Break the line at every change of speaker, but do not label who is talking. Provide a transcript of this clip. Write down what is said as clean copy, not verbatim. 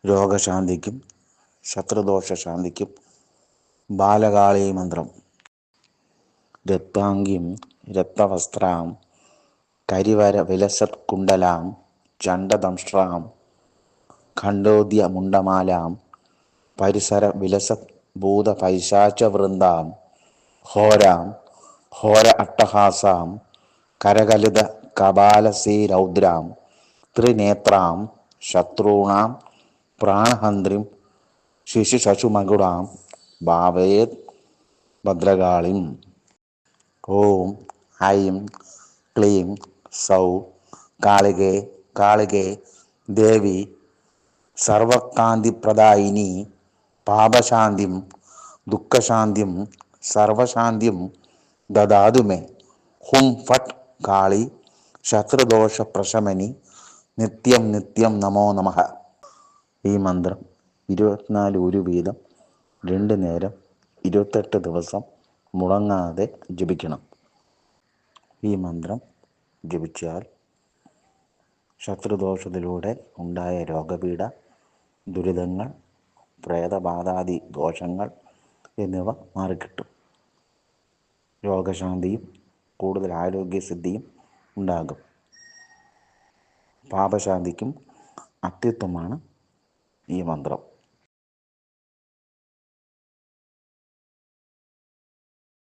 രോഗശാന്തിക്കും ശത്രുദോഷ ശാന്തിക്കും ബാലകാളീ മന്ത്രം. രക്താംഗീം രക്തവസ്ത്രാം കരിവര വിലസത്കുണ്ടലാം ചണ്ഡദംഷ്ട്രാം ഖണ്ഡോദ്യമുണ്ടമാലാം പരിസര വിലസത് ഭൂതപൈശാചവൃന്ദാം ഘോരാം ഘോര അട്ടഹാസാം കരകലിത കപാലസീരൗദ്രാം ത്രിനേത്രാം ശത്രൂണാം പ്രാണഹന്ത്രിം ശിശുശശുമകുടാം ഭാവേത് ഭദ്രകാളിം. ഓം ഐം ക്ലീം സൗ കാളികേ കാളികേ ദേവി സർവകാന്തിപ്രദായിനി പാപശാന്തിം ദുഃഖശാന്തിം സർവശാന്തിം ദദാതു മേ. ഹും ഫട്ട് കാളി ശത്രുദോഷപ്രശമനി നിത്യം നിത്യം നമോ നമഃ. ഈ മന്ത്രം 24 ഉരു വീതം 2 നേരം 28 ദിവസം മുടങ്ങാതെ ജപിക്കണം. ഈ മന്ത്രം ജപിച്ചാൽ ശത്രുദോഷത്തിലൂടെ ഉണ്ടായ രോഗപീഠ, ദുരിതങ്ങൾ, പ്രേതബാധാദി ദോഷങ്ങൾ എന്നിവ മാറിക്കിട്ടും. രോഗശാന്തിയും കൂടുതൽ ആരോഗ്യസിദ്ധിയും ഉണ്ടാകും. പാപശാന്തിക്കും അത്യുത്തമമാണ് ഈ മന്ത്രം.